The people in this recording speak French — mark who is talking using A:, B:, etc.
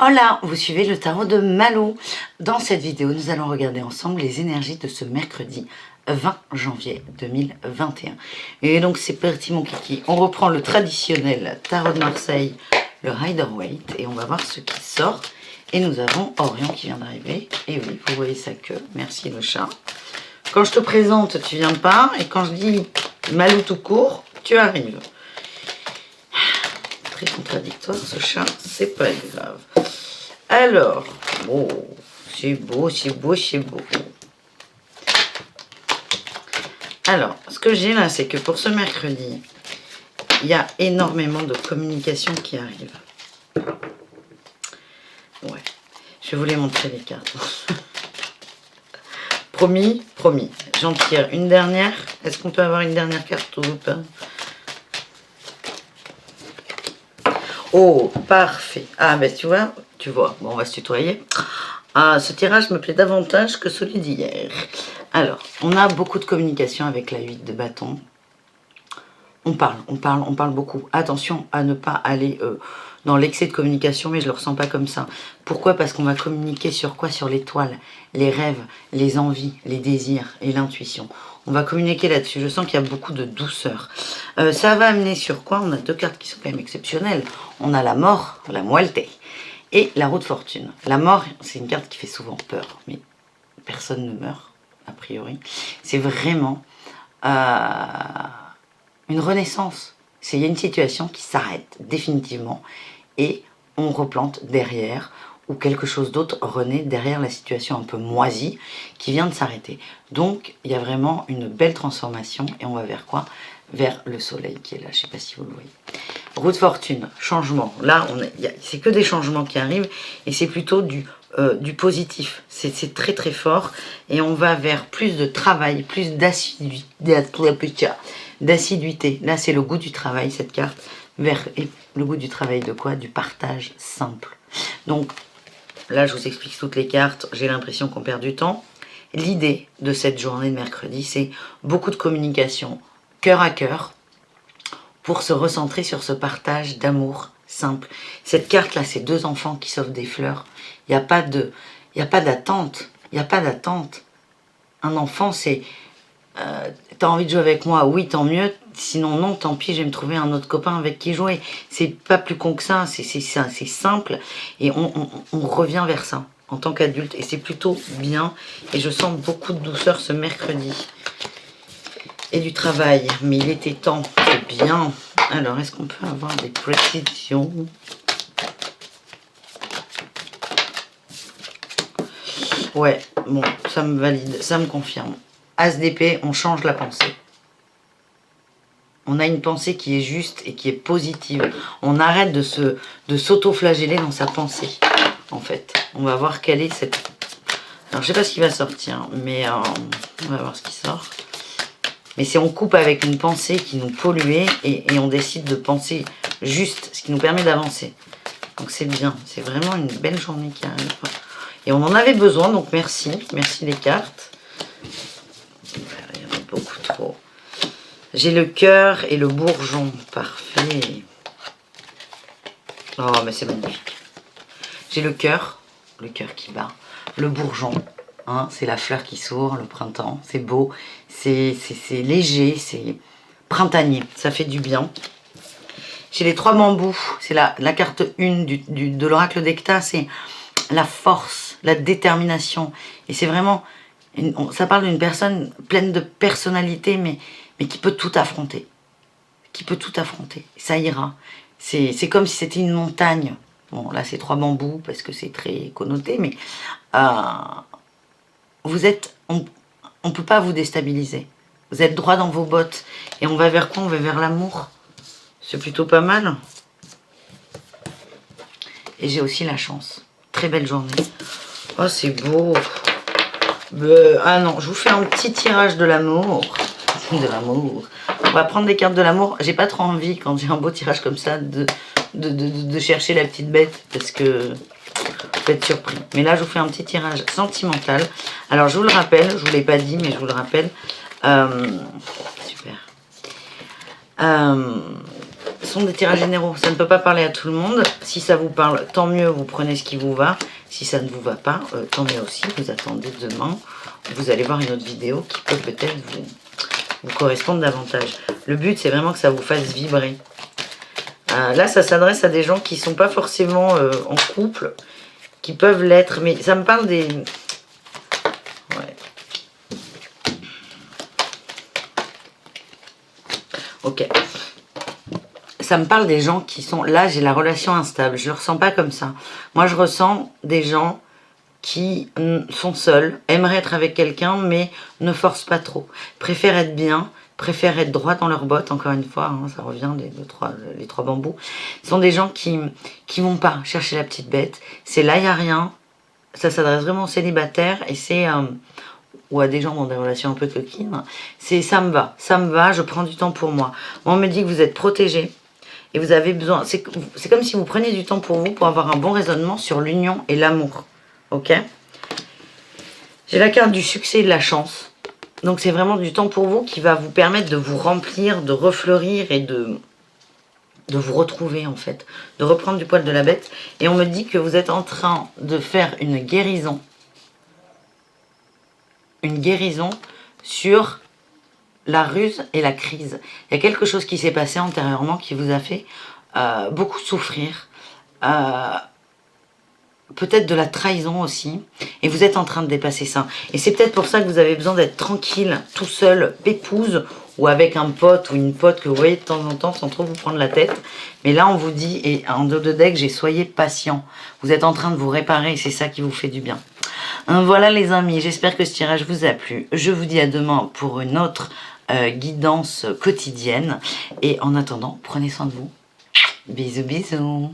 A: Hola, vous suivez le tarot de Malo. Dans cette vidéo, nous allons regarder ensemble les énergies de ce mercredi 20 janvier 2021. Et donc c'est parti mon kiki, on reprend le traditionnel tarot de Marseille, le Rider-Waite, et on va voir ce qui sort. Et nous avons Orion qui vient d'arriver. Et oui, vous voyez sa queue, merci le chat. Quand je te présente, tu viens pas, et quand je dis Malo tout court, tu arrives. Très contradictoire ce chat, c'est pas grave. Alors, oh, c'est beau, c'est beau, c'est beau. Alors, ce que j'ai là, c'est que pour ce mercredi, il y a énormément de communication qui arrive. Ouais, je vais vous les montrer les cartes. Promis, promis. J'en tire une dernière. Est-ce qu'on peut avoir une dernière carte ou pas? Oh, parfait. Ah, ben tu vois, bon, on va se tutoyer. Ah, ce tirage me plaît davantage que celui d'hier. Alors, on a beaucoup de communication avec la 8 de bâton. On parle beaucoup. Attention à ne pas aller dans l'excès de communication, mais je ne le ressens pas comme ça. Pourquoi? Parce qu'on va communiquer sur quoi? Sur l'étoile, les rêves, les envies, les désirs et l'intuition. On va communiquer là-dessus. Je sens qu'il y a beaucoup de douceur. Ça va amener sur quoi? On a deux cartes qui sont quand même exceptionnelles. On a la mort, la muerte, et la roue de fortune. La mort, c'est une carte qui fait souvent peur, mais personne ne meurt, a priori. C'est vraiment une renaissance. Il y a une situation qui s'arrête définitivement et on replante derrière, ou quelque chose d'autre renaît derrière la situation un peu moisie qui vient de s'arrêter. Donc il y a vraiment une belle transformation et on va vers quoi? Vers le soleil qui est là, je ne sais pas si vous le voyez. Roue de fortune, changement. Là, c'est que des changements qui arrivent et c'est plutôt du positif. C'est très très fort et on va vers plus de travail, plus d'assiduité. Là, c'est le goût du travail, cette carte. Vers le goût du travail de quoi? Du partage simple. Donc, là, je vous explique toutes les cartes. J'ai l'impression qu'on perd du temps. L'idée de cette journée de mercredi, c'est beaucoup de communication, cœur à cœur, pour se recentrer sur ce partage d'amour simple. Cette carte-là, c'est deux enfants qui s'offrent des fleurs. Il n'y a pas d'attente. Il n'y a pas d'attente. Un enfant, c'est... t'as envie de jouer avec moi? Oui, tant mieux. Sinon, non, tant pis, je vais me trouver un autre copain avec qui jouer. C'est pas plus con que ça. C'est simple. Et on revient vers ça en tant qu'adulte. Et c'est plutôt bien. Et je sens beaucoup de douceur ce mercredi. Et du travail. Mais il était temps. C'est bien. Alors, est-ce qu'on peut avoir des précisions? Ouais, bon, ça me valide. Ça me confirme. As d'épée, on change la pensée. On a une pensée qui est juste et qui est positive. On arrête de s'auto-flageller dans sa pensée, en fait. On va voir quelle est cette... Alors, je sais pas ce qui va sortir, mais on va voir ce qui sort. Mais c'est on coupe avec une pensée qui nous polluait et on décide de penser juste, ce qui nous permet d'avancer. Donc, c'est bien. C'est vraiment une belle journée qui arrive. Et on en avait besoin, donc merci. Merci les cartes. Il y en a beaucoup trop. J'ai le cœur et le bourgeon. Parfait. Oh, mais c'est magnifique. J'ai le cœur qui bat. Le bourgeon, hein, c'est la fleur qui s'ouvre, le printemps. C'est beau, c'est léger, c'est printanier. Ça fait du bien. J'ai les trois bambous. C'est la carte 1 de l'oracle d'Hecta. C'est la force, la détermination. Et c'est vraiment... ça parle d'une personne pleine de personnalité, mais qui peut tout affronter. Qui peut tout affronter. Ça ira. C'est comme si c'était une montagne. Bon, là, c'est trois bambous, parce que c'est très connoté, mais vous êtes... on ne peut pas vous déstabiliser. Vous êtes droit dans vos bottes. Et on va vers quoi? On va vers l'amour. C'est plutôt pas mal. Et j'ai aussi la chance. Très belle journée. Oh, c'est beau. Ah non, je vous fais un petit tirage de l'amour. De l'amour. On va prendre des cartes de l'amour. J'ai pas trop envie, quand j'ai un beau tirage comme ça, de chercher la petite bête. Parce que vous êtes surpris. Mais là, je vous fais un petit tirage sentimental. Alors, je vous le rappelle. Je vous l'ai pas dit, mais je vous le rappelle. Super. sont des tirages généraux. Ça ne peut pas parler à tout le monde. Si ça vous parle, tant mieux, vous prenez ce qui vous va. Si ça ne vous va pas, tant mieux aussi. Vous attendez demain. Vous allez voir une autre vidéo qui peut peut-être vous correspondre davantage. Le but, c'est vraiment que ça vous fasse vibrer. Là, ça s'adresse à des gens qui ne sont pas forcément en couple, qui peuvent l'être. Mais ça me parle des... Ouais. Ok. Ça me parle des gens qui sont... Là, j'ai la relation instable. Je ne le ressens pas comme ça. Moi, je ressens des gens qui sont seuls, aimeraient être avec quelqu'un, mais ne forcent pas trop. Préfèrent être bien, préfèrent être droit dans leurs bottes, encore une fois, hein, ça revient, les trois bambous. Ce sont des gens qui vont pas chercher la petite bête. C'est là, il n'y a rien. Ça s'adresse vraiment aux célibataires et c'est... ou à des gens dans des relations un peu coquines. C'est ça me va, je prends du temps pour moi. On me dit que vous êtes protégé. Et vous avez besoin, c'est comme si vous preniez du temps pour vous, pour avoir un bon raisonnement sur l'union et l'amour. Ok? J'ai la carte du succès et de la chance. Donc c'est vraiment du temps pour vous qui va vous permettre de vous remplir, de refleurir et de vous retrouver en fait. De reprendre du poil de la bête. Et on me dit que vous êtes en train de faire une guérison. Une guérison sur... la ruse et la crise. Il y a quelque chose qui s'est passé antérieurement qui vous a fait beaucoup souffrir. Peut-être de la trahison aussi. Et vous êtes en train de dépasser ça. Et c'est peut-être pour ça que vous avez besoin d'être tranquille, tout seul, pépouse, ou avec un pote ou une pote que vous voyez de temps en temps sans trop vous prendre la tête. Mais là, on vous dit, et en dos de deck, j'ai soyez patient. Vous êtes en train de vous réparer et c'est ça qui vous fait du bien. Voilà les amis, j'espère que ce tirage vous a plu. Je vous dis à demain pour une autre guidance quotidienne. Et en attendant, prenez soin de vous. Bisous, bisous.